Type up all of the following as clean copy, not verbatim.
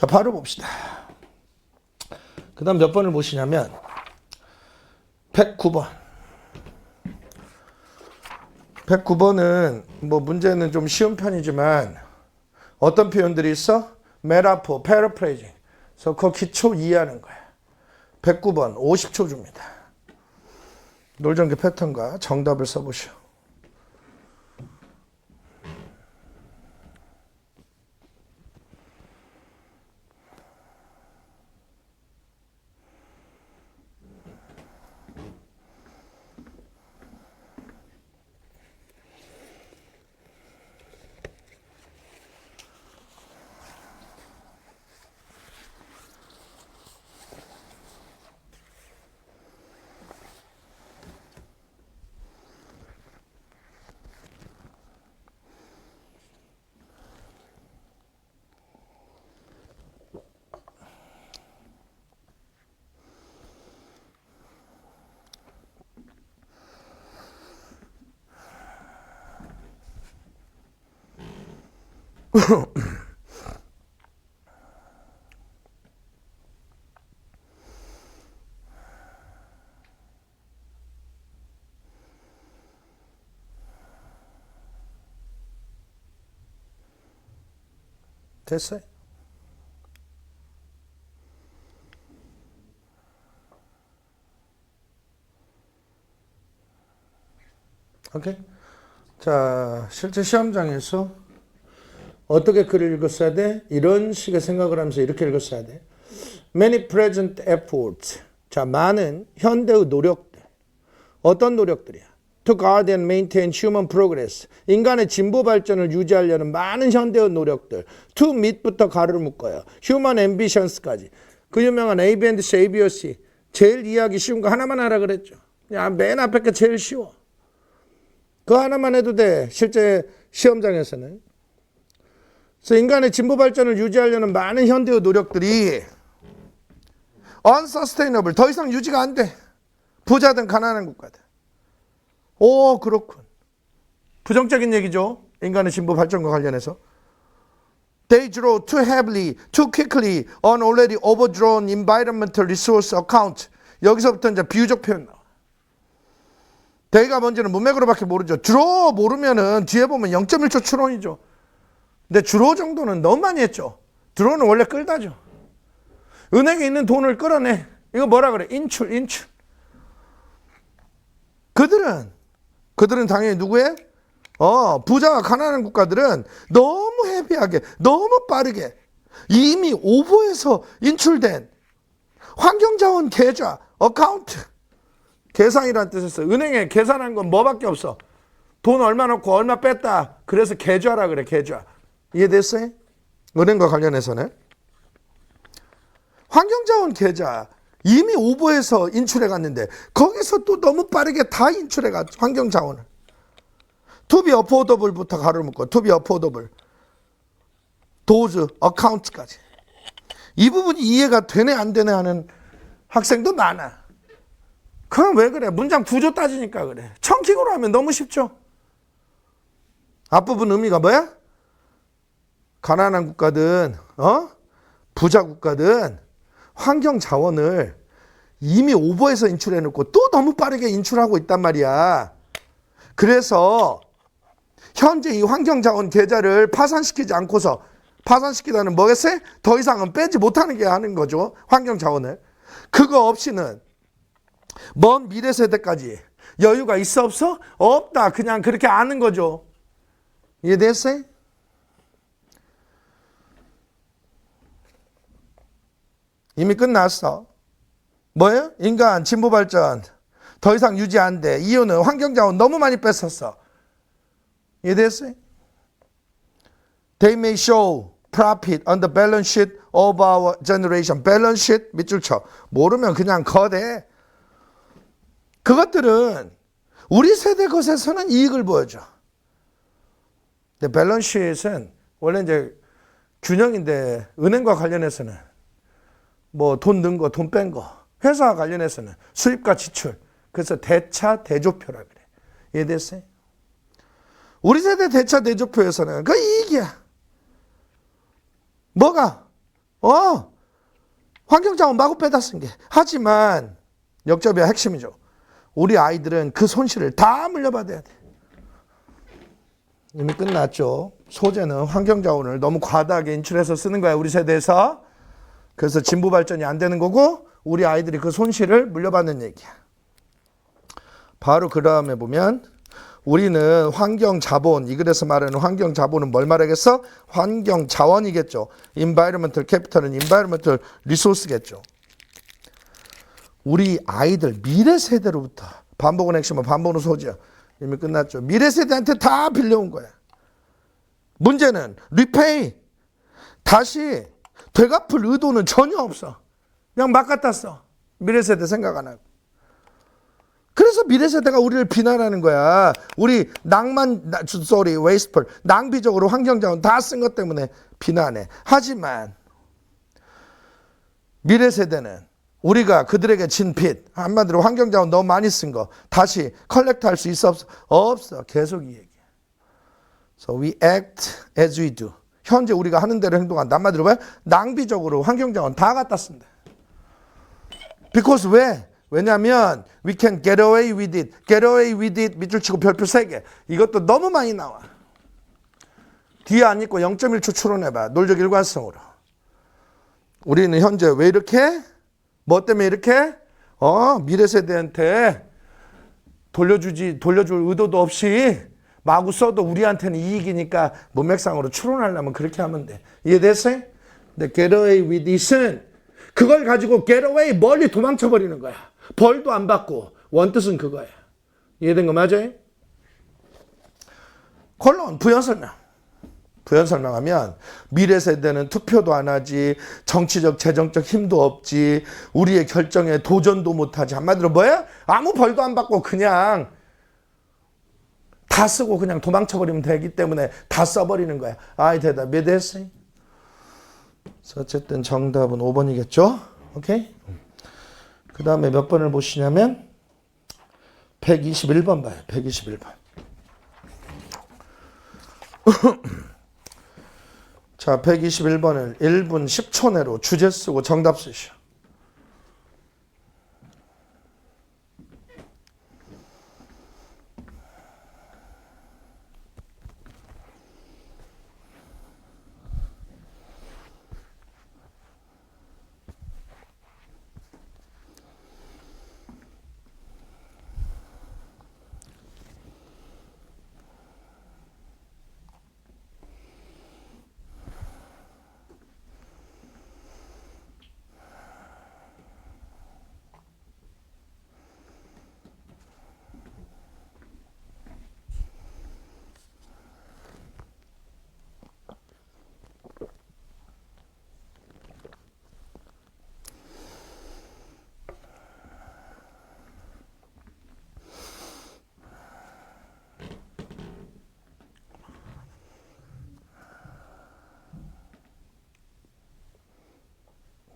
자, 바로 봅시다. 그 다음 몇 번을 보시냐면 109번. 109번은 뭐 문제는 좀 쉬운 편이지만 어떤 표현들이 있어? 메타포, 패러프레이징. 그래서 그 기초 이해하는 거야. 109번 50초 줍니다. 놀전기 패턴과 정답을 써보시오. 됐어요? 오케이? 자, 실제 시험장에서 어떻게 글을 읽었어야 돼? 이런 식의 생각을 하면서 이렇게 읽었어야 돼. Many present efforts. 자, 많은 현대의 노력들. 어떤 노력들이야? To guard and maintain human progress. 인간의 진보 발전을 유지하려는 많은 현대의 노력들. To meet부터 가르를 묶어요. Human ambitions까지. 그 유명한 A, B, and C, A, B, C. 제일 이해하기 쉬운 거 하나만 하라 그랬죠. 그냥 맨 앞에 게 제일 쉬워. 그 하나만 해도 돼. 실제 시험장에서는. 그래서 인간의 진보 발전을 유지하려는 많은 현대의 노력들이 unsustainable. 더 이상 유지가 안 돼. 부자든 가난한 국가든. 오, 그렇군. 부정적인 얘기죠. 인간의 진보 발전과 관련해서. They draw too heavily, too quickly on already overdrawn environmental resource account. 여기서부터 이제 비유적 표현 나와. They가 뭔지는 문맥으로밖에 모르죠. draw 모르면은 뒤에 보면 0.1초 추론이죠. 근데 draw 정도는 너무 많이 했죠. draw는 원래 끌다죠. 은행에 있는 돈을 끌어내. 이거 뭐라 그래? 인출. 그들은 당연히 누구예요? 부자가 가난한 국가들은 너무 헤비하게, 너무 빠르게 이미 오버해서 인출된 환경자원 계좌, 어카운트, 계산이라는 뜻에서 은행에 계산한 건 뭐밖에 없어. 돈 얼마 넣고 얼마 뺐다. 그래서 계좌라 그래, 계좌. 이해됐어요? 은행과 관련해서는. 환경자원 계좌. 이미 오버해서 인출해 갔는데 거기서 또 너무 빠르게 다 인출해 갔죠. 환경자원을. To be affordable부터 가로를 묶고 to be affordable. those accounts까지. 이 부분이 이해가 되네 안 되네 하는 학생도 많아. 그럼 왜 그래? 문장 구조 따지니까 그래. 청킹으로 하면 너무 쉽죠. 앞부분 의미가 뭐야? 가난한 국가든 부자 국가든 환경 자원을 이미 오버해서 인출해 놓고 또 너무 빠르게 인출하고 있단 말이야. 그래서 현재 이 환경 자원 계좌를 파산시키지 않고서, 파산시키다는 뭐겠어요? 더 이상은 빼지 못하는 게 하는 거죠. 환경 자원을. 그거 없이는 먼 미래 세대까지 여유가 있어 없어? 없다. 그냥 그렇게 아는 거죠. 이해됐어요? 이미 끝났어. 뭐예요? 인간 진보 발전 더 이상 유지 안 돼. 이유는 환경자원 너무 많이 뺐었어. 이해됐어요? They may show profit on the balance sheet of our generation. balance sheet 밑줄 쳐. 모르면 그냥 거대. 그것들은 우리 세대 것에서는 이익을 보여줘. 근데 balance sheet은 원래 이제 균형인데 은행과 관련해서는 뭐 돈 넣은 거, 돈 뺀 거. 회사와 관련해서는 수입과 지출. 그래서 대차 대조표라 그래. 이해됐어요? 우리 세대 대차 대조표에서는 그 이익이야. 뭐가? 환경자원 마구 빼다 쓴 게. 하지만 역접이야 핵심이죠. 우리 아이들은 그 손실을 다 물려받아야 돼. 이미 끝났죠. 소재는 환경자원을 너무 과다하게 인출해서 쓰는 거야, 우리 세대에서. 그래서 진보 발전이 안 되는 거고 우리 아이들이 그 손실을 물려받는 얘기야. 바로 그 다음에 보면 우리는 환경자본, 이 글에서 말하는 환경자본은 뭘 말하겠어? 환경자원이겠죠. environmental capital은 environmental resource겠죠. 우리 아이들 미래 세대로부터 반복은 핵심은 반복은 소지야. 이미 끝났죠. 미래 세대한테 다 빌려온 거야. 문제는 repay. 다시 되갚을 의도는 전혀 없어. 그냥 막 갖다 써. 미래 세대 생각 안 하고. 그래서 미래 세대가 우리를 비난하는 거야. 우리 wasteful, 낭비적으로 환경자원 다 쓴 것 때문에 비난해. 하지만 미래 세대는 우리가 그들에게 진 빚, 한마디로 환경자원 너무 많이 쓴 거 다시 컬렉트할 수 있어 없어? 없어. 계속 이 얘기야. So we act as we do. 현재 우리가 하는 대로 행동한다. 한마디로 왜? 낭비적으로 환경자원 다 갖다 쓴다. Because 왜? 왜냐하면 we can get away with it. get away with it 밑줄 치고 별표 3개. 이것도 너무 많이 나와. 뒤에 안 읽고 0.1초 추론해봐. 논리적 일관성으로. 우리는 현재 왜 이렇게? 뭐 때문에 이렇게? 미래 세대한테 돌려줄 의도도 없이 마구 써도 우리한테는 이익이니까 문맥상으로 추론하려면 그렇게 하면 돼. 이해됐어요? 근데 get away with it은 그걸 가지고 get away 멀리 도망쳐버리는 거야. 벌도 안 받고 원뜻은 그거야. 이해된 거 맞아요? 콜론 부연 설명. 부연 설명하면 미래 세대는 투표도 안 하지, 정치적 재정적 힘도 없지, 우리의 결정에 도전도 못하지. 한마디로 뭐야? 아무 벌도 안 받고 그냥 다 쓰고 그냥 도망쳐버리면 되기 때문에 다 써버리는 거야. 아이 대답 이해됐어요? 어쨌든 정답은 5번이겠죠? 오케이? 그 다음에 몇 번을 보시냐면 121번 봐요. 121번. 자, 121번을 1분 10초 내로 주제 쓰고 정답 쓰시오.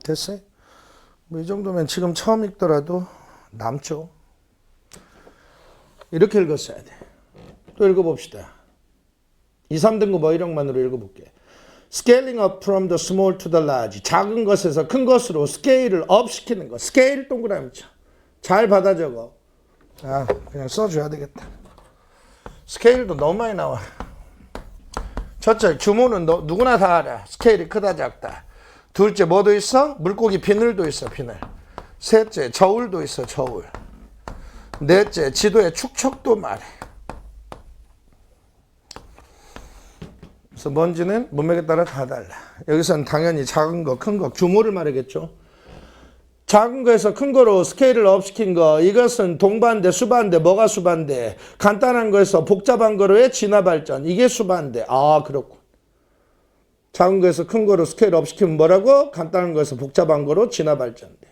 됐어요? 뭐 이 정도면 지금 처음 읽더라도 남죠. 이렇게 읽었어야 돼. 또 읽어봅시다. 2, 3등급 어휘력만으로 읽어볼게. Scaling up from the small to the large. 작은 것에서 큰 것으로 스케일을 업 시키는 거. 스케일 동그라미 쳐. 잘 받아 적어. 그냥 써줘야 되겠다. 스케일도 너무 많이 나와. 첫째, 규모는 누구나 다 알아. 스케일이 크다 작다. 둘째, 뭐도 있어? 물고기 비늘도 있어, 비늘. 셋째, 저울도 있어, 저울. 넷째, 지도에 축척도 말해. 그래서 뭔지는 문맥에 따라 다 달라. 여기서는 당연히 작은 거, 큰 거, 규모를 말하겠죠. 작은 거에서 큰 거로 스케일을 업시킨 거, 이것은 동반대, 수반대, 뭐가 수반대? 간단한 거에서 복잡한 거로의 진화 발전, 이게 수반대. 그렇군. 작은 거에서 큰 거로 스케일 업시키면 뭐라고? 간단한 거에서 복잡한 거로 진화 발전돼.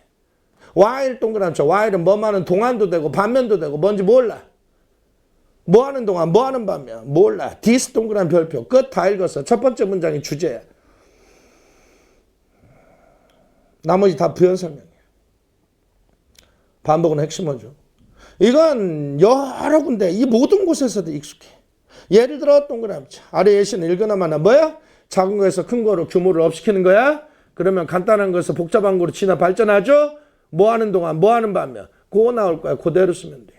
while 동그라미 쳐. while은 뭐하는 동안도 되고 반면도 되고 뭔지 몰라. 뭐하는 동안, 뭐하는 반면 몰라. this 동그라미 별표. 끝 다 읽었어. 첫 번째 문장이 주제야. 나머지 다 부연 설명이야. 반복은 핵심어죠. 이건 여러 군데, 이 모든 곳에서도 익숙해. 예를 들어 동그라미 쳐. 아래 예시는 읽으나마나 뭐야? 작은 거에서 큰 거로 규모를 업시키는 거야. 그러면 간단한 것에서 복잡한 거로 지나 발전하죠? 뭐 하는 동안, 뭐 하는 반면. 그거 나올 거야. 그대로 쓰면 돼.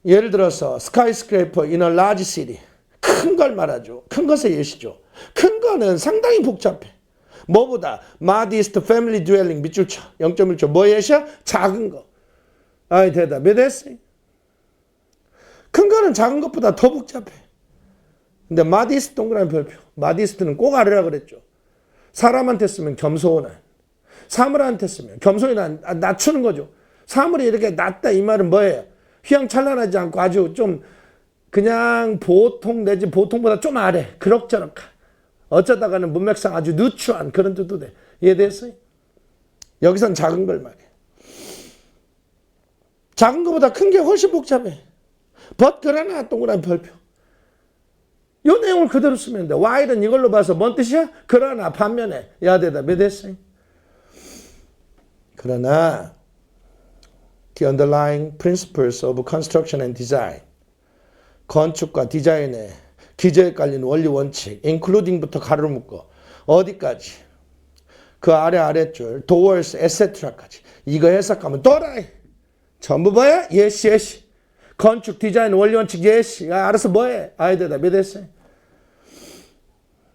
예를 들어서 skyscraper in a large city. 큰 걸 말하죠. 큰 것의 예시죠. 큰 거는 상당히 복잡해. 뭐보다 modest family dwelling 밑줄 쳐. 0.1초. 뭐 예시야? 작은 거. 아이 대답. 몇 했어요? 큰 거는 작은 것보다 더 복잡해. 근데 modest 동그라미 별표. modest는 꼭 알으라 그랬죠. 사람한테 쓰면 겸손한. 사물한테 쓰면 겸손이 낮추는 거죠. 사물이 이렇게 낮다 이 말은 뭐예요? 휘황찬란하지 않고 아주 좀 그냥 보통 내지 보통보다 좀 아래. 그럭저럭한. 어쩌다가는 문맥상 아주 누추한 그런 뜻도 돼. 이해됐어요? 여기선 작은 걸 말해. 작은 것보다 큰 게 훨씬 복잡해. but 그러나 동그라미 별표. 이 내용을 그대로 쓰면 돼. while은 이걸로 봐서 뭔 뜻이야? 그러나 반면에 야 대답 몇 했어요? 그러나 the underlying principles of construction and design 건축과 디자인의 기저에 깔린 원리 원칙 including부터 가로로 묶어 어디까지? 그 아래줄 towards etc까지 이거 해석하면 또라이 전부 뭐야? yes. 건축 디자인 원리 원칙 yes. 알아서 뭐해? 아이 대답 몇 했어요?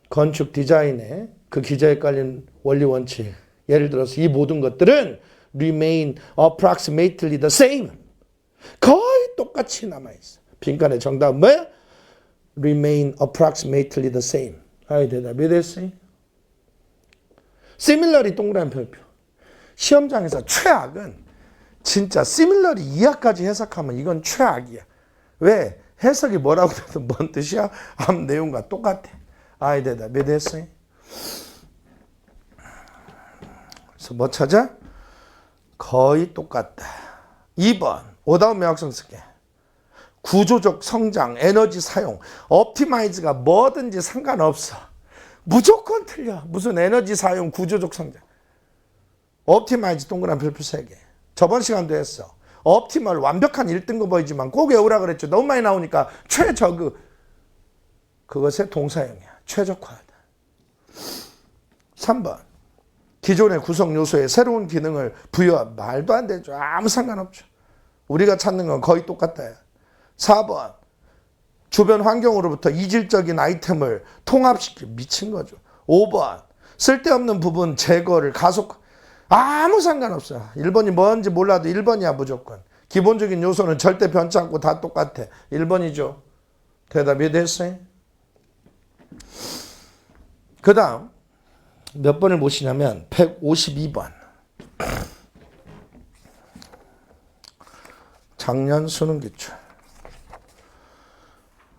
건축 디자인의 그 기저에 깔린 원리 원칙 예를 들어서 이 모든 것들은 remain approximately the same. 거의 똑같이 남아있어. 빈칸의 정답은 뭐야? remain approximately the same. 아이 대답 몇 했어요? similarly 동그라미 별표. 시험장에서 최악은 진짜 similarly 이하까지 해석하면 이건 최악이야. 왜? 해석이 뭐라고 해도 뭔 뜻이야? 앞 내용과 똑같아. 아이 대답 몇 했어요? 그래서 뭐 찾아? 거의 똑같다. 2번 오다운 명확성 쓸게. 구조적 성장, 에너지 사용, 옵티마이즈가 뭐든지 상관없어. 무조건 틀려. 무슨 에너지 사용, 구조적 성장. 옵티마이즈 동그란 별표 3개. 저번 시간도 했어. 옵티멀 완벽한 1등급 보이지만 꼭 외우라 그랬죠. 너무 많이 나오니까 최저그. 그것의 동사형이야. 최적화하다. 3번 기존의 구성 요소에 새로운 기능을 부여한 말도 안 되죠. 아무 상관없죠. 우리가 찾는 건 거의 똑같다. 4번 주변 환경으로부터 이질적인 아이템을 통합시켜 미친 거죠. 5번 쓸데없는 부분 제거를 가속 아무 상관없어. 1번이 뭔지 몰라도 1번이야 무조건. 기본적인 요소는 절대 변치 않고 다 똑같아. 1번이죠. 대답이 됐어요? 그 다음 몇 번을 보시냐면 152번. 작년 수능 기출.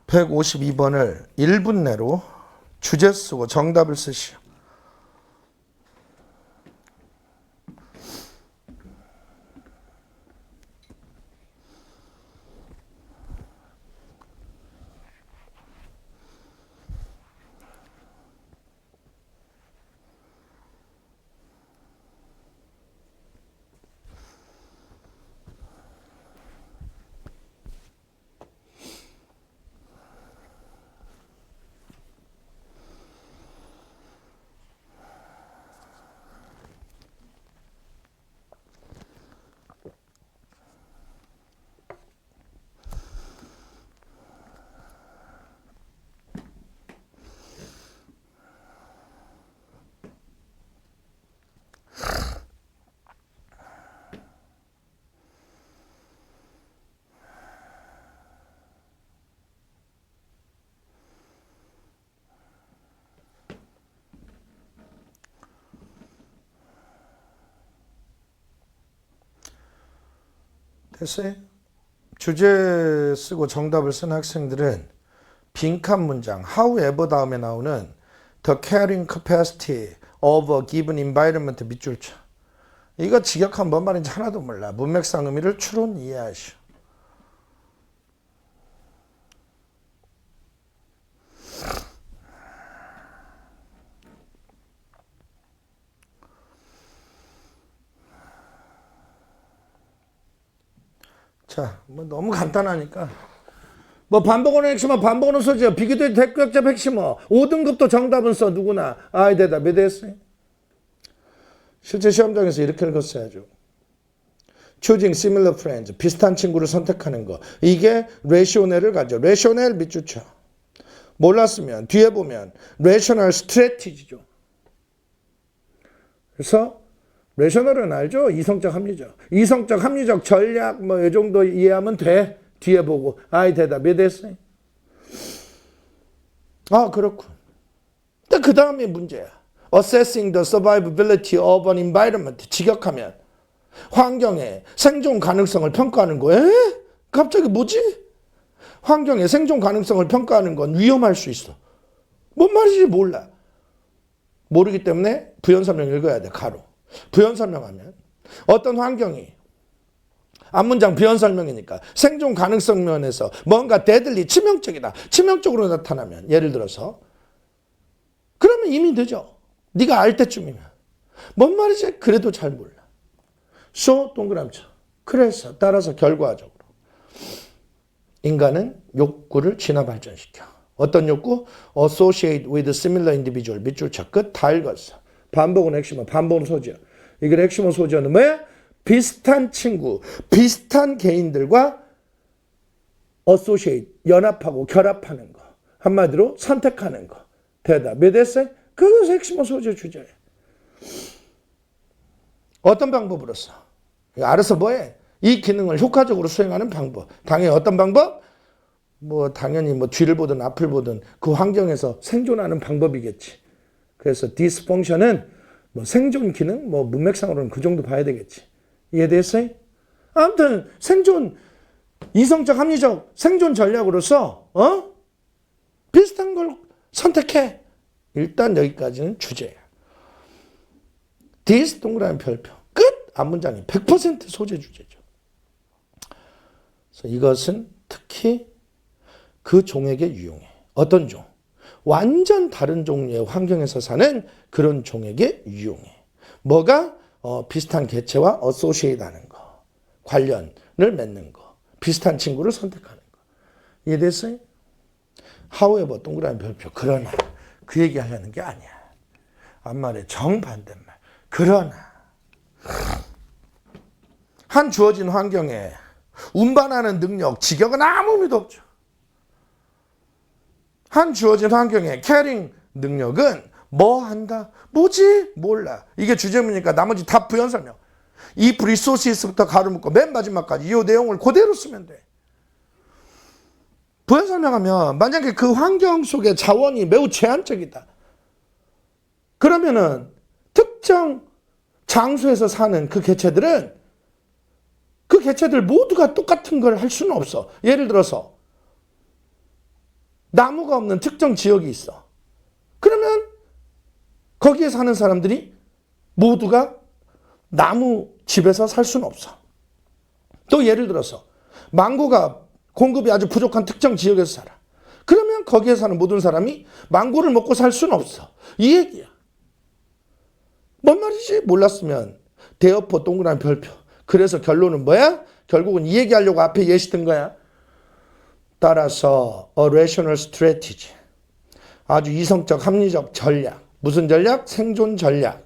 152번을 1분 내로 주제 쓰고 정답을 쓰시오. 됐어요? 주제 쓰고 정답을 쓴 학생들은 빈칸 문장 however 다음에 나오는 the carrying capacity of a given environment 밑줄 쳐. 이거 직역한 뭔 말인지 하나도 몰라. 문맥상 의미를 추론 이해하시오. 자, 뭐 너무 간단하니까 뭐 반복어는 핵심어, 반복어는 소지어, 비교도의 대표적 핵심어, 5등급도 정답은 써 누구나. 아이 대답이 됐어요. 실제 시험장에서 이렇게 읽었어야죠. Choosing similar friends, 비슷한 친구를 선택하는 거. 이게 레시오넬을 가져. 레시오넬 밑줄 쳐. 몰랐으면 뒤에 보면 rational strategy죠. 그래서 레셔널은 알죠? 이성적 합리적. 이성적 합리적 전략 뭐 이 정도 이해하면 돼. 뒤에 보고 아이 대답이 됐어요. 아 그렇군. 근데 그 다음에 문제야. Assessing the survivability of an environment. 직역하면 환경의 생존 가능성을 평가하는 거. 에? 갑자기 뭐지? 환경의 생존 가능성을 평가하는 건 위험할 수 있어. 뭔 말인지 몰라. 모르기 때문에 부연 설명 읽어야 돼. 가로. 부연 설명하면 어떤 환경이 앞문장 부연 설명이니까 생존 가능성 면에서 뭔가 deadly 치명적이다. 치명적으로 나타나면 예를 들어서 그러면 이미 늦어. 네가 알 때쯤이면. 뭔 말이지? 그래도 잘 몰라. So 동그라미 쳐. 그래서 따라서 결과적으로 인간은 욕구를 진화 발전시켜. 어떤 욕구? Associate with similar individual. 밑줄 쳐. 끝 다 읽었어. 반복은 핵심어, 반복은 소지어. 이게 핵심어 소지어는 뭐야? 비슷한 친구, 비슷한 개인들과 associate, 연합하고 결합하는 거. 한마디로 선택하는 거. 대답이 됐어요? 그것이 핵심어 소지어 주제예요. 어떤 방법으로 써? 알아서 뭐해? 이 기능을 효과적으로 수행하는 방법. 당연히 어떤 방법? 뭐 당연히 뭐 뒤를 보든 앞을 보든 그 환경에서 생존하는 방법이겠지. 그래서 this function은 뭐 생존 기능, 뭐 문맥상으로는 그 정도 봐야 되겠지. 이해됐어요? 아무튼 생존, 이성적, 합리적 생존 전략으로서 비슷한 걸 선택해. 일단 여기까지는 주제야. this 동그라미 별표. 끝! 앞문장이 100% 소재 주제죠. 그래서 이것은 특히 그 종에게 유용해. 어떤 종? 완전 다른 종류의 환경에서 사는 그런 종에게 유용해. 뭐가? 비슷한 개체와 associate 하는 거. 관련을 맺는 거. 비슷한 친구를 선택하는 거. 이해됐어요? however 동그라미 별표. 그러나 그 얘기 하려는 게 아니야. 앞말의 정반대말. 그러나 한 주어진 환경에 운반하는 능력, 직역은 아무 의미도 없죠. 한 주어진 환경에 캐링 능력은 뭐 한다? 뭐지? 몰라. 이게 주제문이니까 나머지 다 부연 설명. 이 resources부터 가로 묶고 맨 마지막까지 이 내용을 그대로 쓰면 돼. 부연 설명하면 만약에 그 환경 속의 자원이 매우 제한적이다. 그러면은 특정 장소에서 사는 그 개체들은 그 개체들 모두가 똑같은 걸 할 수는 없어. 예를 들어서 나무가 없는 특정 지역이 있어. 그러면 거기에 사는 사람들이 모두가 나무 집에서 살 수는 없어. 또 예를 들어서 망고가 공급이 아주 부족한 특정 지역에서 살아. 그러면 거기에 사는 모든 사람이 망고를 먹고 살 수는 없어. 이 얘기야. 뭔 말이지? 몰랐으면 대어포 동그라미 별표. 그래서 결론은 뭐야? 결국은 이 얘기하려고 앞에 예시 든 거야. 따라서 a rational strategy. 아주 이성적 합리적 전략. 무슨 전략? 생존 전략.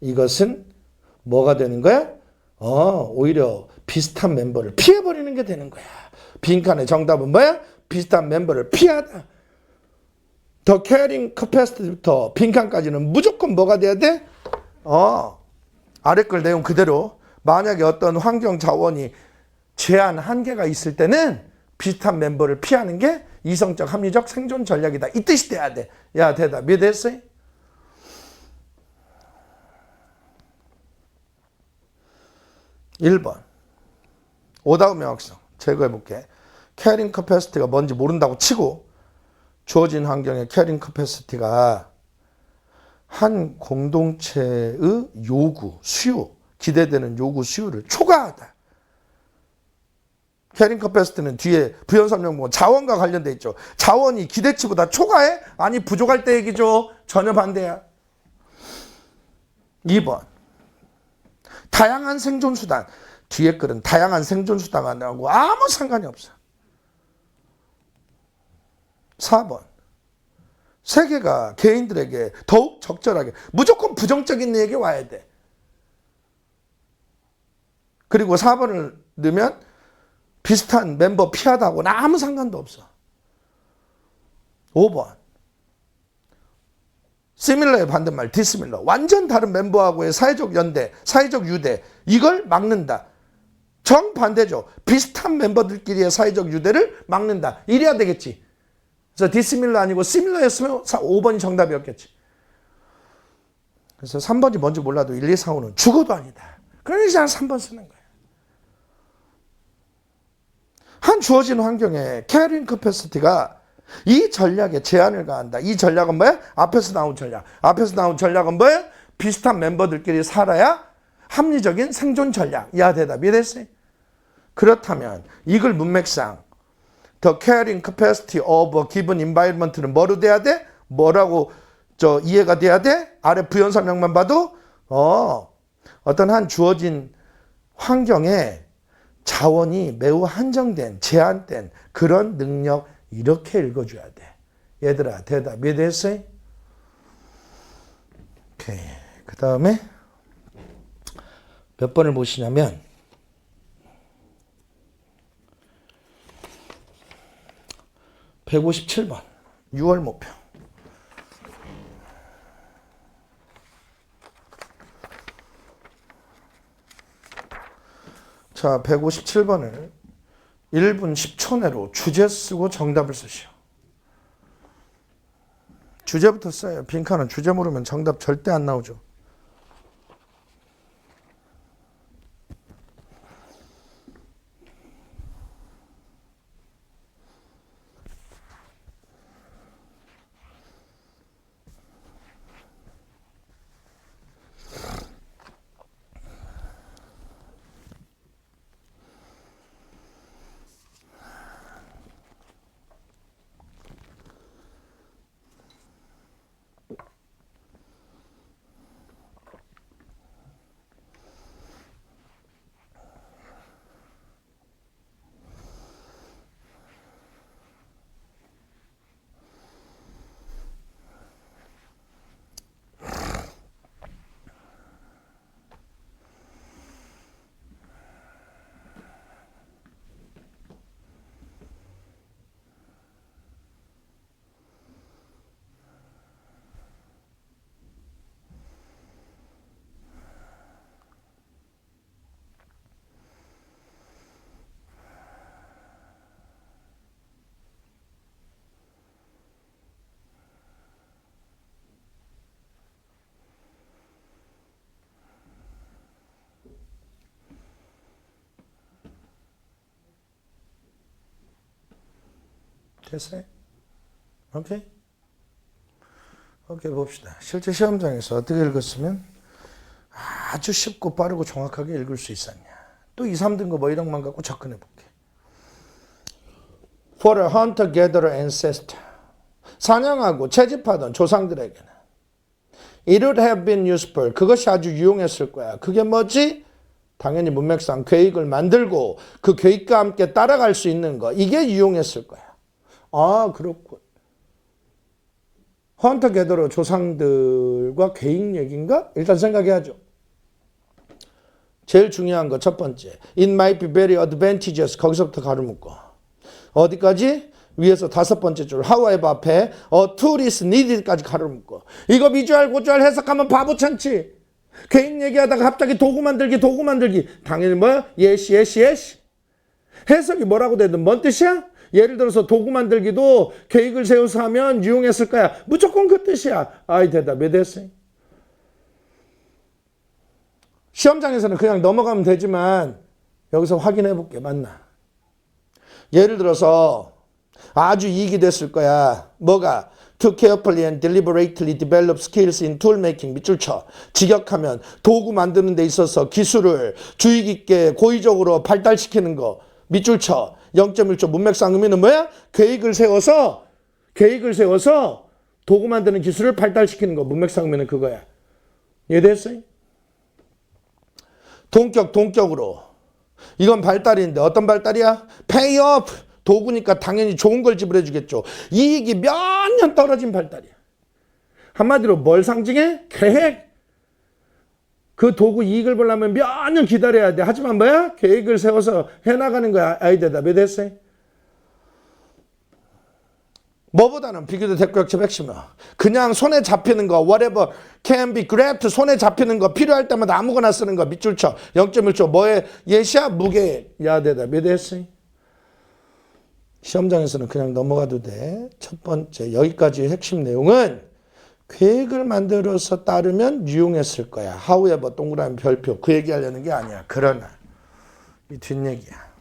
이것은 뭐가 되는 거야? 오히려 비슷한 멤버를 피해버리는 게 되는 거야. 빈칸의 정답은 뭐야? 비슷한 멤버를 피하다. 더 캐링 커패시티부터 빈칸까지는 무조건 뭐가 돼야 돼? 아래 걸 내용 그대로. 만약에 어떤 환경 자원이 제한 한계가 있을 때는 비슷한 멤버를 피하는 게 이성적 합리적 생존 전략이다. 이 뜻이 돼야 돼. 야 대답이 됐어요? (1번) 오다음 명확성 제거해 볼게. 캐링 커패시티가 뭔지 모른다고 치고 주어진 환경의 캐링 커패시티가 한 공동체의 요구, 수요, 기대되는 요구, 수요를 초과하다. 캐링 커패시티는 뒤에 부연 설명 보면 자원과 관련돼 있죠. 자원이 기대치보다 초과해? 아니 부족할 때 얘기죠. 전혀 반대야. 2번 다양한 생존수단. 뒤에 글은 다양한 생존수단하고 아무 상관이 없어. 4번. 세계가 개인들에게 더욱 적절하게 무조건 부정적인 얘기 와야 돼. 그리고 4번을 넣으면 비슷한 멤버 피하다고 아무 상관도 없어. 5번. 시밀러의 반대말 디스밀러. 완전 다른 멤버하고의 사회적 연대, 사회적 유대. 이걸 막는다. 정반대죠. 비슷한 멤버들끼리의 사회적 유대를 막는다. 이래야 되겠지. 그래서 디스밀러 아니고 시밀러였으면 5번이 정답이었겠지. 그래서 3번이 뭔지 몰라도 1, 2, 4, 5는 죽어도 아니다. 그러니까 3번 쓰는 거예요. 한 주어진 환경에 캐리잉 커패시티가 이 전략에 제한을 가한다. 이 전략은 뭐야? 앞에서 나온 전략. 앞에서 나온 전략은 뭐야? 비슷한 멤버들끼리 살아야 합리적인 생존 전략. 야, 대답이 됐어요. 그렇다면 이걸 문맥상 The carrying capacity of a given environment는 뭐로 돼야 돼? 뭐라고 이해가 돼야 돼? 아래 부연 설명만 봐도 어떤 한 주어진 환경에 자원이 매우 한정된, 제한된 그런 능력 이렇게 읽어줘야 돼. 얘들아 대답 이해됐어요? 오케이. 그 다음에 몇 번을 보시냐면 157번 6월 목표. 자, 157번을 1분 10초 내로 주제 쓰고 정답을 쓰시오. 주제부터 써요. 빈칸은 주제 모르면 정답 절대 안 나오죠. 됐어요? 오케이? 오케이, 봅시다. 실제 시험장에서 어떻게 읽었으면 아주 쉽고 빠르고 정확하게 읽을 수 있었냐. 또 2, 3등급 뭐 이런 것만 갖고 접근해 볼게. For a hunter-gatherer ancestor. 사냥하고 채집하던 조상들에게는 It would have been useful. 그것이 아주 유용했을 거야. 그게 뭐지? 당연히 문맥상 계획을 만들고 그 계획과 함께 따라갈 수 있는 거. 이게 유용했을 거야. 아, 그렇군. 헌터 게더러 조상들과 계획 얘기인가? 일단 생각해야죠. 제일 중요한 거 첫 번째. It might be very advantageous. 거기서부터 가로 묶어. 어디까지? 위에서 5번째 줄. However 앞에 a tool is needed까지 가로 묶어. 이거 미주알 고주알 해석하면 바보 천치. 계획 얘기하다가 갑자기 도구 만들기. 당연히 뭐야? yes. 해석이 뭐라고 되든 뭔 뜻이야? 예를 들어서 도구 만들기도 계획을 세워서 하면 유용했을 거야. 무조건 그 뜻이야. 아이, 대답이 됐어요. 시험장에서는 그냥 넘어가면 되지만 여기서 확인해 볼게. 맞나? 예를 들어서 아주 이익이 됐을 거야. 뭐가? To carefully and deliberately develop skills in tool making. 밑줄 쳐. 직역하면 도구 만드는 데 있어서 기술을 주의 깊게 고의적으로 발달시키는 거. 밑줄 쳐. 0.1초 문맥상 의미는 뭐야? 계획을 세워서 도구 만드는 기술을 발달시키는 거. 문맥상 의미는 그거야. 이해됐어요? 동격으로. 이건 발달인데 어떤 발달이야? pay off. 도구니까 당연히 좋은 걸 지불해 주겠죠. 이익이 몇 년 떨어진 발달이야. 한마디로 뭘 상징해? 계획. 그 도구 이익을 보려면 몇 년 기다려야 돼. 하지만 뭐야? 계획을 세워서 해나가는 거야. 아이 대답이 됐어요? 뭐보다는 비교도 대표역체 핵심은 그냥 손에 잡히는 거 whatever can be grabbed 손에 잡히는 거 필요할 때마다 아무거나 쓰는 거 밑줄 쳐 0.1초 뭐에 예시야 무게 야 대답이 됐어요? 시험장에서는 그냥 넘어가도 돼. 첫 번째 여기까지 핵심 내용은 계획을 만들어서 따르면 유용했을 거야. however 동그라미 별표 그 얘기하려는 게 아니야. 그러나 이 뒷얘기야.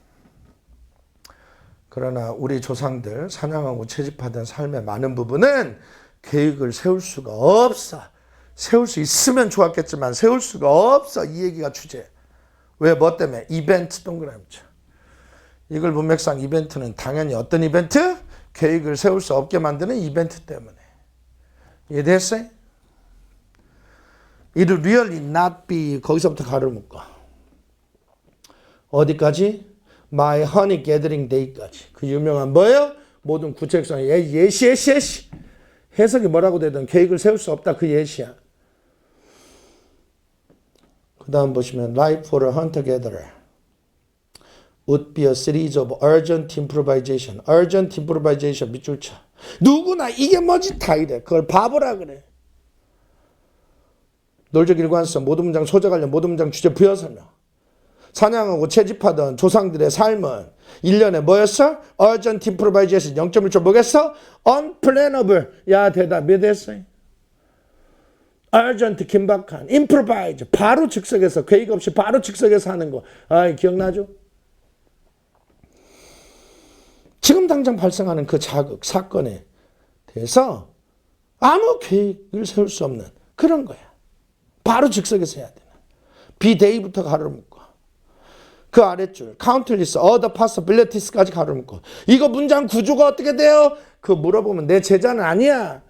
그러나 우리 조상들 사냥하고 채집하던 삶의 많은 부분은 계획을 세울 수가 없어. 세울 수 있으면 좋았겠지만 세울 수가 없어. 이 얘기가 주제. 왜? 뭐 때문에? 이벤트 동그라미죠. 이걸 문맥상 이벤트는 당연히 어떤 이벤트? 계획을 세울 수 없게 만드는 이벤트 때문에. 이해됐어요? It really not be 거기서부터 가를 묶어. 어디까지? My honey gathering day까지. 그 유명한 뭐예요? 모든 구체적성 예시. 해석이 뭐라고 되든 계획을 세울 수 없다. 그 예시야. 그 다음 보시면 Life for a hunter-gatherer would be a series of urgent improvisation. urgent improvisation 밑줄 쳐. 누구나 이게 뭐지? 다 이래. 그걸 바보라 그래. 놀적 일관성, 모든 문장 소재 관련, 모든 문장 주제 부여 설명. 사냥하고 채집하던 조상들의 삶은 1년에 뭐였어? urgent improvisation 0.1초 뭐겠어? unplannable. 야 대답이 됐어요. urgent 긴박한 improvise 바로 즉석에서 계획 없이 바로 즉석에서 하는 거. 아 기억나죠? 지금 당장 발생하는 그 자극 사건에 대해서 아무 계획을 세울 수 없는 그런 거야. 바로 즉석에서 해야 되는. B-day부터 가로를 묶고 그 아랫줄 countless other possibilities까지 가로를 묶고 이거 문장 구조가 어떻게 돼요? 그 물어보면 내 제자는 아니야.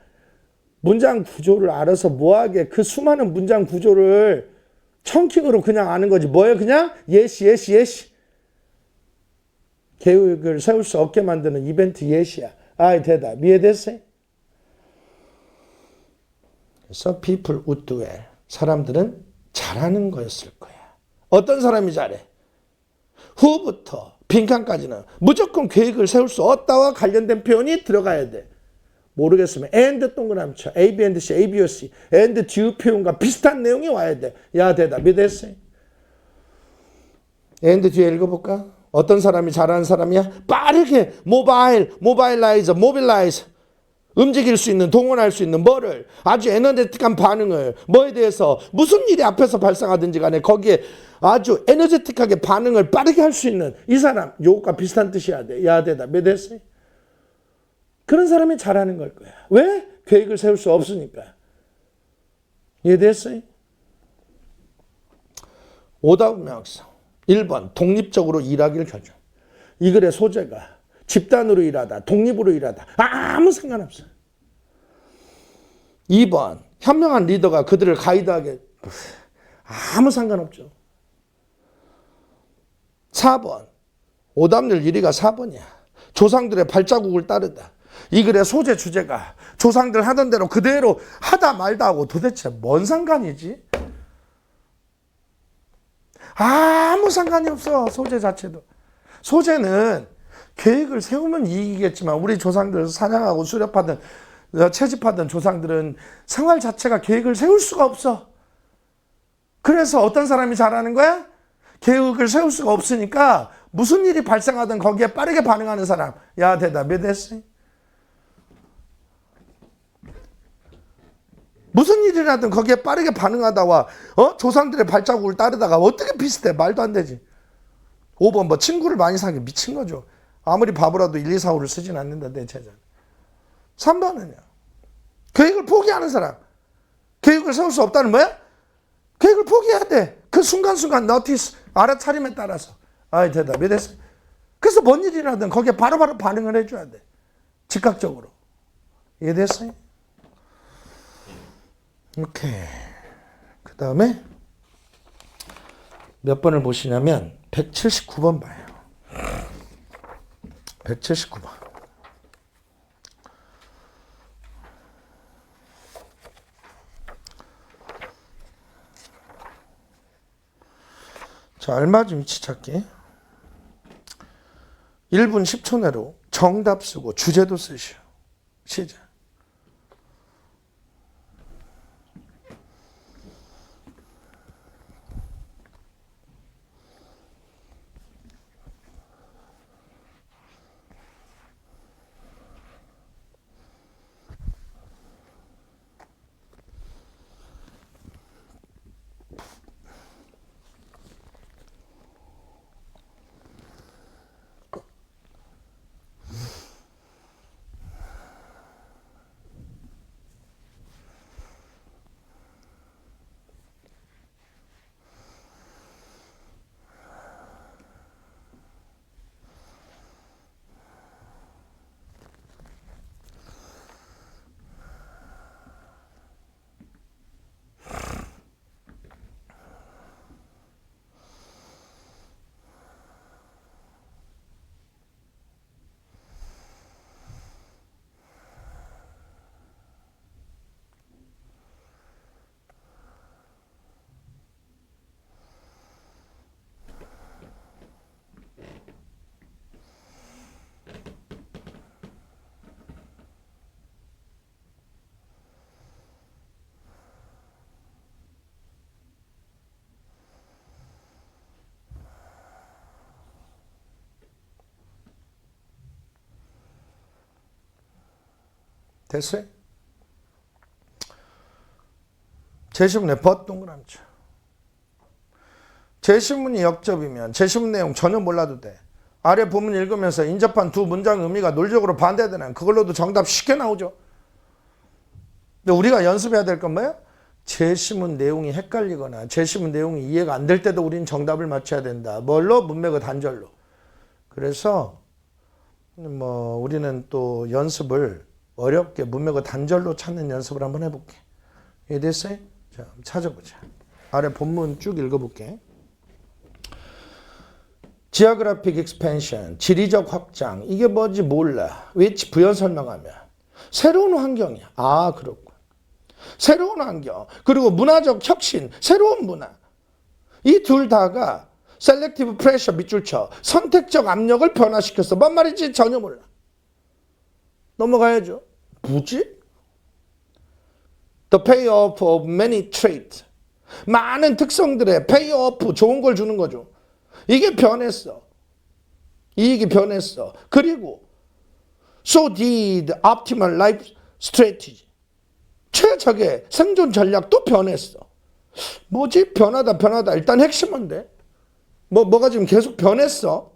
문장 구조를 알아서 뭐하게 그 수많은 문장 구조를 청킹으로 그냥 아는 거지. 뭐예요? 그냥 예시. 계획을 세울 수 없게 만드는 이벤트 예시야. 아이 대답 이해됐어요? 그래서 people would do well. 사람들은 잘하는 거였을 거야. 어떤 사람이 잘해? 후부터 빈칸까지는 무조건 계획을 세울 수 없다와 관련된 표현이 들어가야 돼. 모르겠으면 and 동그라미 쳐. A, B, and C, A, B, O, C. and do 표현과 비슷한 내용이 와야 돼. 야 대답이 됐어요? and 뒤에 읽어볼까? 어떤 사람이 잘하는 사람이야? 빠르게 모바일라이즈 움직일 수 있는 동원할 수 있는 뭐를 아주 에너제틱한 반응을 뭐에 대해서 무슨 일이 앞에서 발생하든지 간에 거기에 아주 에너제틱하게 반응을 빠르게 할 수 있는 이 사람 요것과 비슷한 뜻이야 돼. 야 대답이 됐어요? 그런 사람이 잘하는 걸 거야. 왜? 계획을 세울 수 없으니까. 이해됐어요? 오답 명사 1번 독립적으로 일하기를 결정. 이 글의 소재가 집단으로 일하다 독립으로 일하다 아무 상관없어. 2번 현명한 리더가 그들을 가이드하게 아무 상관없죠. 4번 오답률 1위가 4번이야. 조상들의 발자국을 따르다. 이 글의 소재 주제가 조상들 하던 대로 그대로 하다 말다 하고 도대체 뭔 상관이지? 아무 상관이 없어. 소재 자체도. 소재는 계획을 세우면 이익이겠지만 우리 조상들 사냥하고 수렵하던 채집하던 조상들은 생활 자체가 계획을 세울 수가 없어. 그래서 어떤 사람이 잘하는 거야? 계획을 세울 수가 없으니까 무슨 일이 발생하든 거기에 빠르게 반응하는 사람. 야 대답이 됐어? 무슨 일이라든 거기에 빠르게 반응하다와 조상들의 발자국을 따르다가 어떻게 비슷해? 말도 안 되지. 5번 뭐 친구를 많이 사귀 미친 거죠. 아무리 바보라도 1, 2, 4, 5를 쓰진 않는다 내 제자는. 3번은요. 계획을 포기하는 사람. 계획을 세울 수 없다는 뭐야? 계획을 포기해야 돼. 그 순간순간 너티스 알아차림에 따라서. 아이 대답이 됐어요. 그래서 뭔 일이라든 거기에 바로바로 반응을 해줘야 돼. 즉각적으로. 이해됐어요? 오케이. 그 다음에 몇 번을 보시냐면 179번 봐요. 179번. 자, 알맞은 위치 찾기. 1분 10초 내로 정답 쓰고 주제도 쓰시오. 시작. 됐어요? 제시문에 벗 동그라미죠. 제시문이 역접이면 제시문 내용 전혀 몰라도 돼. 아래 부분 읽으면서 인접한 두 문장 의미가 논리적으로 반대되는 그걸로도 정답 쉽게 나오죠. 근데 우리가 연습해야 될 건 뭐야? 제시문 내용이 헷갈리거나 제시문 내용이 이해가 안 될 때도 우리는 정답을 맞춰야 된다. 뭘로? 문맥의 단절로. 그래서 우리는 또 연습을 어렵게 문맥의 단절로 찾는 연습을 한번 해볼게. 이해됐어요? 자, 찾아보자. 아래 본문 쭉 읽어볼게. Geographic expansion, 지리적 확장. 이게 뭔지 몰라. which 부연 설명하면 새로운 환경이야. 아, 그렇군. 새로운 환경. 그리고 문화적 혁신, 새로운 문화. 이 둘 다가 selective pressure 밑줄 쳐. 선택적 압력을 변화시켰어. 뭔 말인지 전혀 몰라. 넘어가야죠. 뭐지? The payoff of many traits. 많은 특성들의 payoff, 좋은 걸 주는 거죠. 이게 변했어. 이익이 변했어. 그리고 so did optimal life strategy. 최적의 생존 전략도 변했어. 뭐지? 변하다. 일단 핵심은 돼. 뭐가 지금 계속 변했어.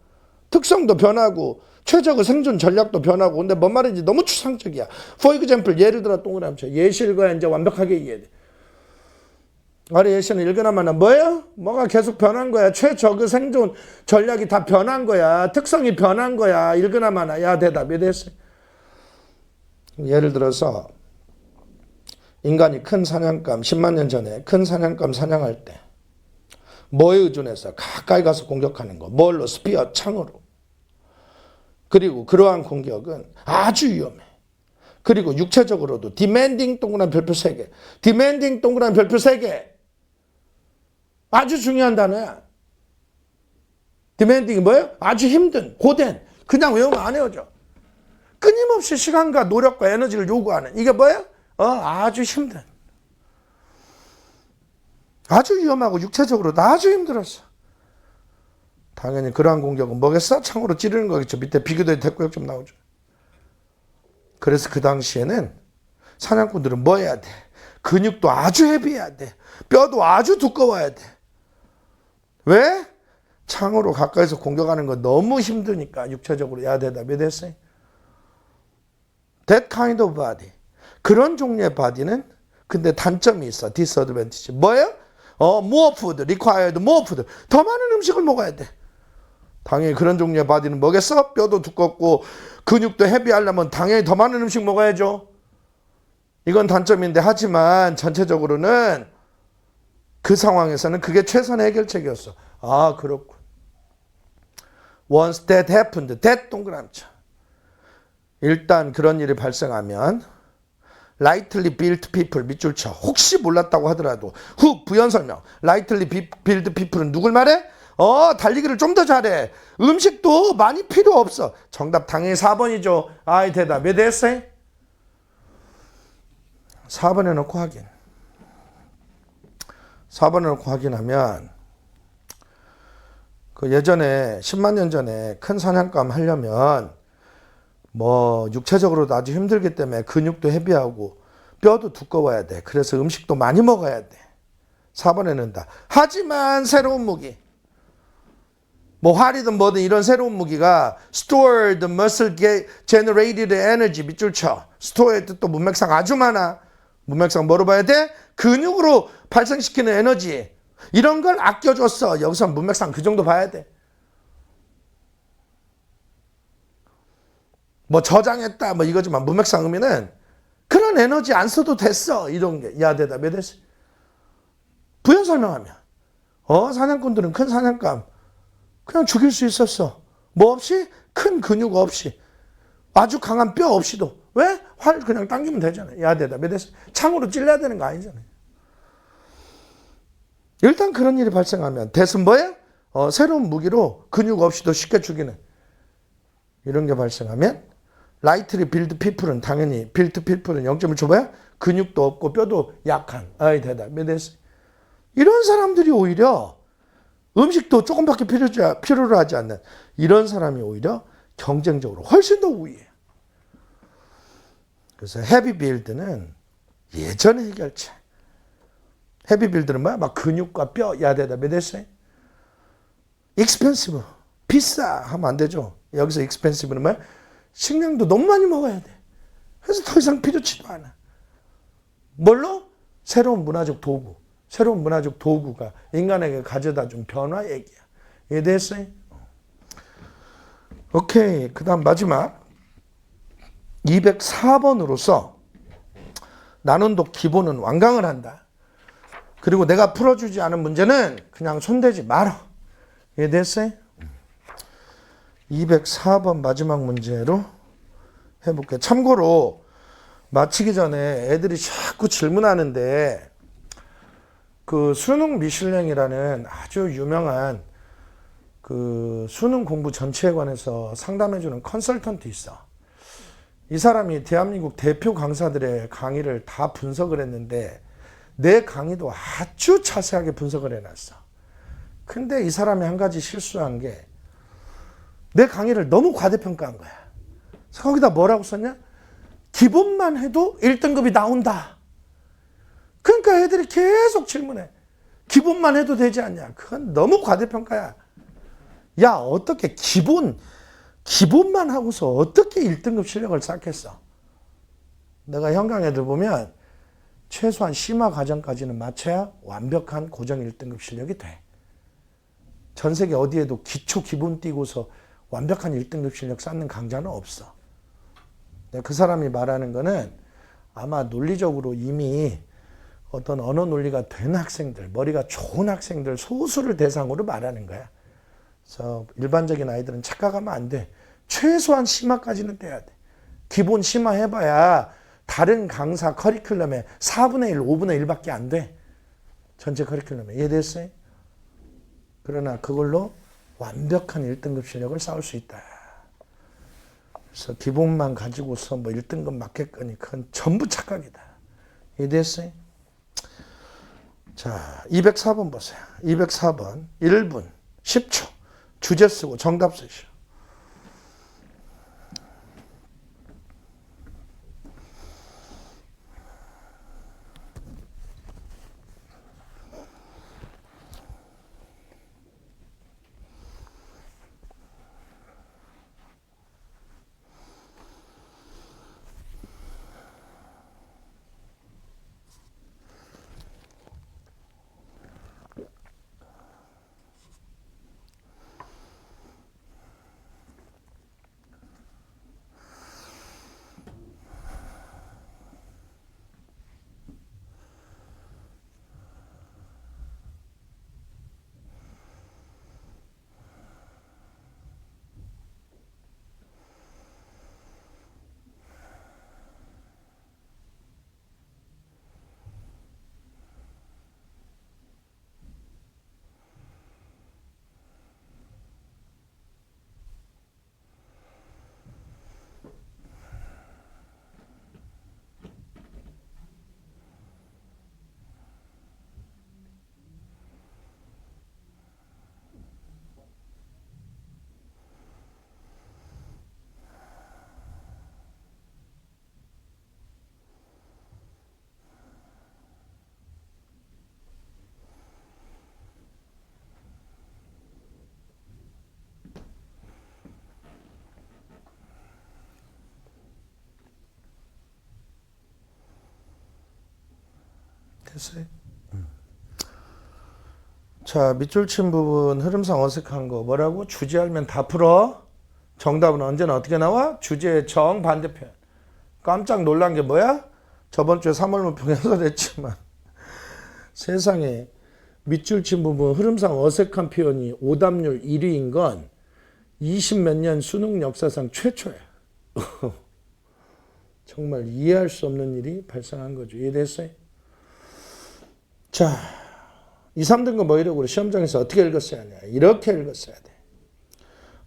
특성도 변하고 최적의 생존 전략도 변하고. 근데 뭔 말인지 너무 추상적이야. For example, 예를 들어 동그라미 쳐. 예시 읽어야 이제 완벽하게 이해돼. 아래 예시는 읽으나마나 뭐예요? 뭐가 계속 변한 거야. 최적의 생존 전략이 다 변한 거야. 특성이 변한 거야. 읽으나마나. 야, 대답이 됐어. 예를 들어서 인간이 큰 사냥감, 10만 년 전에 큰 사냥감 사냥할 때 뭐에 의존해서 가까이 가서 공격하는 거. 뭘로? 스피어, 창으로. 그리고 그러한 공격은 아주 위험해. 그리고 육체적으로도 demanding 동그란 별표 3개. demanding 동그란 별표 3개. 아주 중요한 단어야. demanding이 뭐예요? 아주 힘든, 고된. 그냥 외우면 안 외워져. 끊임없이 시간과 노력과 에너지를 요구하는. 이게 뭐예요? 아주 힘든. 아주 위험하고 육체적으로도 아주 힘들었어. 당연히 그러한 공격은 뭐겠어? 창으로 찌르는 거겠죠. 밑에 비교도의 대꾸역 좀 나오죠. 그래서 그 당시에는 사냥꾼들은 뭐 해야 돼? 근육도 아주 헤비해야 돼. 뼈도 아주 두꺼워야 돼. 왜? 창으로 가까이서 공격하는 거 너무 힘드니까 육체적으로. 야, 대답이 됐어요. That kind of body. 그런 종류의 body는 근데 단점이 있어. disadvantage. 뭐예요? more food, required more food. 더 많은 음식을 먹어야 돼. 당연히 그런 종류의 body는 뭐겠어? 뼈도 두껍고 근육도 헤비하려면 당연히 더 많은 음식 먹어야죠. 이건 단점인데 하지만 전체적으로는 그 상황에서는 그게 최선의 해결책이었어. 아, 그렇군. Once that happened, that 동그라미 쳐. 일단 그런 일이 발생하면 lightly built people 밑줄 쳐. 혹시 몰랐다고 하더라도 후 부연 설명. lightly built people은 누굴 말해? 달리기를 좀 더 잘해. 음식도 많이 필요 없어. 정답 당연히 4번이죠. 아이 대답 몇 했어요? 4번에 넣고 확인. 4번에 넣고 확인하면 그 예전에 10만 년 전에 큰 사냥감 하려면 뭐 육체적으로도 아주 힘들기 때문에 근육도 헤비하고 뼈도 두꺼워야 돼. 그래서 음식도 많이 먹어야 돼. 4번에 넣는다. 하지만 새로운 무기 뭐 활이든 뭐든 이런 새로운 무기가 stored muscle generated energy 밑줄 쳐. store의 뜻도 문맥상 아주 많아. 문맥상 뭐로 봐야 돼? 근육으로 발생시키는 에너지. 이런 걸 아껴줬어. 여기서 문맥상 그 정도 봐야 돼. 뭐 저장했다 뭐 이거지만 문맥상 의미는 그런 에너지 안 써도 됐어. 이런 게. 야 대답 몇 했어? 부연 설명하면 사냥꾼들은 큰 사냥감 그냥 죽일 수 있었어. 뭐 없이? 큰 근육 없이. 아주 강한 뼈 없이도. 왜? 활 그냥 당기면 되잖아요. 야 대답 몇 했어? 창으로 찔러야 되는 거 아니잖아요. 일단 그런 일이 발생하면 대신 뭐예요? 새로운 무기로 근육 없이도 쉽게 죽이는 이런 게 발생하면 lightly built people은 당연히 built people은 0점을 줘봐야 근육도 없고 뼈도 약한. 아이 대답 몇 했어? 이런 사람들이 오히려 음식도 조금밖에 필요로 하지 않는 이런 사람이 오히려 경쟁적으로 훨씬 더 우위해요. 그래서 헤비 빌드는 예전의 해결책. 헤비 빌드는 뭐야? 막 근육과 뼈, 야대다 몇 했어요? expensive, 비싸 하면 안 되죠. 여기서 expensive는 뭐야? 식량도 너무 많이 먹어야 돼. 그래서 더 이상 필요치도 않아. 뭘로? 새로운 문화적 도구. 새로운 문화적 도구가 인간에게 가져다 준 변화 얘기야. 이해됐어요? 오케이. 그 다음 마지막 204번으로서 나눈도 기본은 완강을 한다. 그리고 내가 풀어주지 않은 문제는 그냥 손대지 말아. 이해됐어요? 204번 마지막 문제로 해볼게요. 참고로 마치기 전에 애들이 자꾸 질문하는데 그 수능 미슐랭이라는 아주 유명한 그 수능 공부 전체에 관해서 상담해주는 컨설턴트 있어. 이 사람이 대한민국 대표 강사들의 강의를 다 분석을 했는데 내 강의도 아주 자세하게 분석을 해놨어. 근데 이 사람이 한 가지 실수한 게 내 강의를 너무 과대평가한 거야. 그래서 거기다 뭐라고 썼냐? 기본만 해도 1등급이 나온다. 그러니까 애들이 계속 질문해. 기본만 해도 되지 않냐? 그건 너무 과대평가야. 야, 어떻게 기본만 하고서 어떻게 1등급 실력을 쌓겠어? 내가 현강 애들 보면 최소한 심화 과정까지는 마쳐야 완벽한 고정 1등급 실력이 돼. 전 세계 어디에도 기초 기본 띄고서 완벽한 1등급 실력 쌓는 강좌는 없어. 그 사람이 말하는 거는 아마 논리적으로 이미 어떤 언어 논리가 된 학생들, 머리가 좋은 학생들 소수를 대상으로 말하는 거야. 그래서 일반적인 아이들은 착각하면 안 돼. 최소한 심화까지는 떼야 돼. 기본 심화 해봐야 다른 강사 커리큘럼의 4분의 1, 5분의 1밖에 안 돼. 전체 커리큘럼에. 이해됐어요? 그러나 그걸로 완벽한 1등급 실력을 쌓을 수 있다. 그래서 기본만 가지고서 뭐 1등급 맞겠거니 그건 전부 착각이다. 이해됐어요? 자, 204번 보세요. 204번 1분 10초 주제 쓰고 정답 쓰시오. 됐어요? 자, 밑줄 친 부분 흐름상 어색한 거 뭐라고? 주제 알면 다 풀어. 정답은 언제나 어떻게 나와? 주제의 정반대편. 깜짝 놀란 게 뭐야? 저번 주에 3월문평 해설했지만 세상에 밑줄 친 부분 흐름상 어색한 표현이 오답률 1위인 건 20 몇 년 수능 역사상 최초야. 정말 이해할 수 없는 일이 발생한 거죠. 이해됐어요? 자, 2, 3등급 뭐 이러고 시험장에서 어떻게 읽었어야 하냐. 이렇게 읽었어야 돼.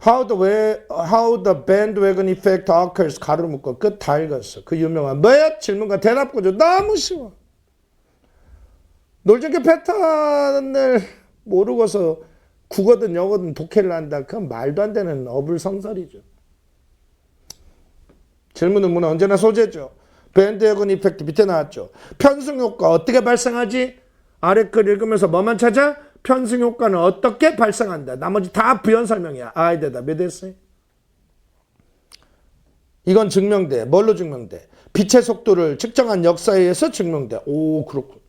How the bandwagon effect occurs 가로로 묶어 끝 다 읽었어. 그 유명한 뭐야? 질문과 대답 구조 너무 쉬워. 놀적의 패턴을 모르고서 국어든 영어든 독해를 한다. 그건 말도 안 되는 어불성설이죠. 질문 의문은 언제나 소재죠. 밴드웨건 이펙트 밑에 나왔죠. 편승 효과 어떻게 발생하지? 아래 글 읽으면서 뭐만 찾아? 편승 효과는 어떻게 발생한다. 나머지 다 부연 설명이야. 아이 대답 됐어요? 이건 증명돼. 뭘로 증명돼? 빛의 속도를 측정한 역사에 의해서 증명돼. 오, 그렇군.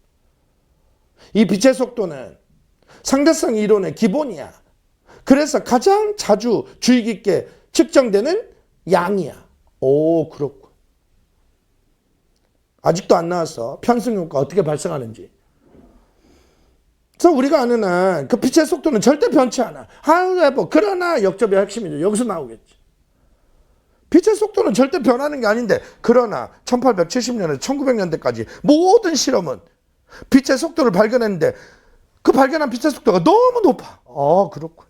이 빛의 속도는 상대성 이론의 기본이야. 그래서 가장 자주 주의 깊게 측정되는 양이야. 오, 그렇군. 아직도 안 나왔어. 편승 효과 어떻게 발생하는지. 그래서 우리가 아는 한 그 빛의 속도는 절대 변치 않아. however, 그러나 역접의 핵심이죠. 여기서 나오겠지. 빛의 속도는 절대 변하는 게 아닌데 그러나 1870년에서 1900년대까지 모든 실험은 빛의 속도를 발견했는데 그 발견한 빛의 속도가 너무 높아. 그렇군.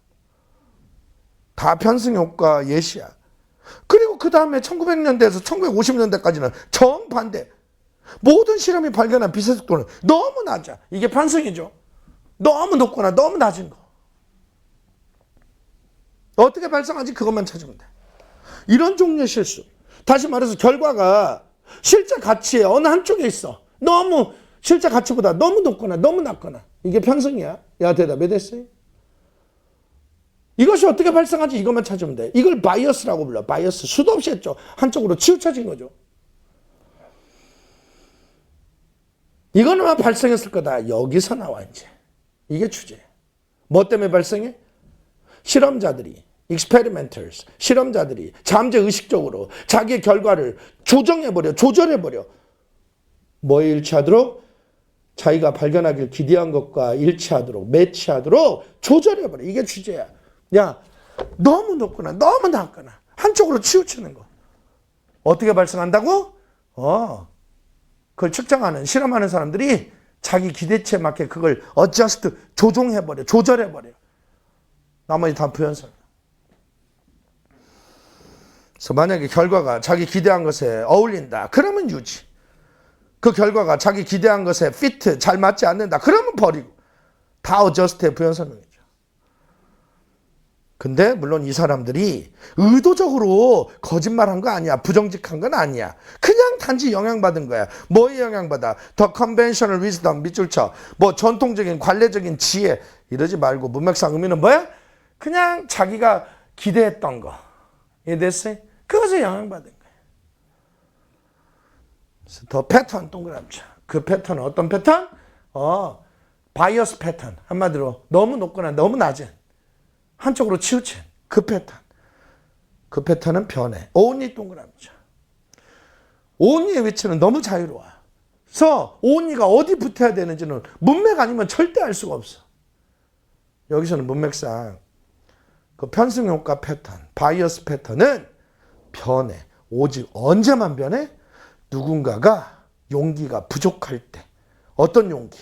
다 편승 효과 예시야. 그리고 그 다음에 1900년대에서 1950년대까지는 정반대. 모든 실험이 발견한 빛의 속도는 너무 낮아. 이게 편승이죠. 너무 높거나 너무 낮은 거. 어떻게 발생하지? 그것만 찾으면 돼. 이런 종류의 실수. 다시 말해서 결과가 실제 가치의 어느 한쪽에 있어. 너무 실제 가치보다 너무 높거나 너무 낮거나. 이게 편승이야. 야, 대답이 됐어요? 이것이 어떻게 발생하지? 이것만 찾으면 돼. 이걸 바이어스라고 불러. 바이어스. 수도 없이 했죠. 한쪽으로 치우쳐진 거죠. 이거는 발생했을 거다. 여기서 나와 이제. 이게 주제. 뭐 때문에 발생해? 실험자들이, experimenters, 실험자들이 잠재의식적으로 자기의 결과를 조정해버려, 조절해버려. 뭐에 일치하도록? 자기가 발견하길 기대한 것과 일치하도록, 매치하도록 조절해버려. 이게 주제야. 야, 너무 높거나 너무 낮거나 한쪽으로 치우치는 거. 어떻게 발생한다고? 그걸 측정하는, 실험하는 사람들이 자기 기대치에 맞게 그걸 어저스트, 조정해버려, 조절해버려. 나머지 다 부연설. 그래서 만약에 결과가 자기 기대한 것에 어울린다. 그러면 유지. 그 결과가 자기 기대한 것에 피트, 잘 맞지 않는다. 그러면 버리고. 다 어저스트의 부연설명이죠. 근데 물론 이 사람들이 의도적으로 거짓말한 거 아니야. 부정직한 건 아니야. 그냥 단지 영향받은 거야. 뭐에 영향받아? The conventional wisdom 밑줄 쳐. 뭐 전통적인 관례적인 지혜 이러지 말고 문맥상 의미는 뭐야? 그냥 자기가 기대했던 거. 이해됐어요? 그것에 영향받은 거야. 그래서 더 패턴 동그라미. 그 패턴은 어떤 패턴? 바이어스 패턴. 한마디로 너무 높거나 너무 낮은 한쪽으로 치우친 그 패턴. 그 패턴은 변해. only 동그라미죠. only의 위치는 너무 자유로워. 그래서 only가 어디 붙어야 되는지는 문맥 아니면 절대 알 수가 없어. 여기서는 문맥상 그 편승 효과 패턴, 바이어스 패턴은 변해. 오직 언제만 변해? 누군가가 용기가 부족할 때. 어떤 용기?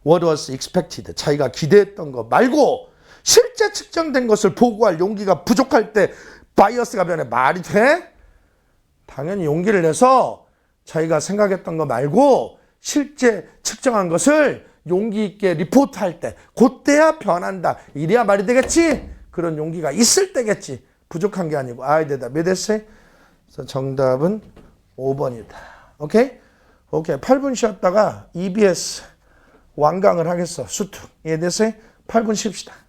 What was expected. 자기가 기대했던 거 말고 실제 측정된 것을 보고할 용기가 부족할 때 바이어스가 변해. 말이 돼? 당연히 용기를 내서 자기가 생각했던 거 말고 실제 측정한 것을 용기 있게 리포트할 때 그때야 변한다. 이래야 말이 되겠지? 그런 용기가 있을 때겠지. 부족한 게 아니고. 아이 대답. 몇 됐어요? 그래서 정답은 5번이다. 오케이? 8분 쉬었다가 EBS 완강을 하겠어. 수특. 이해됐어요? 8분 쉽시다.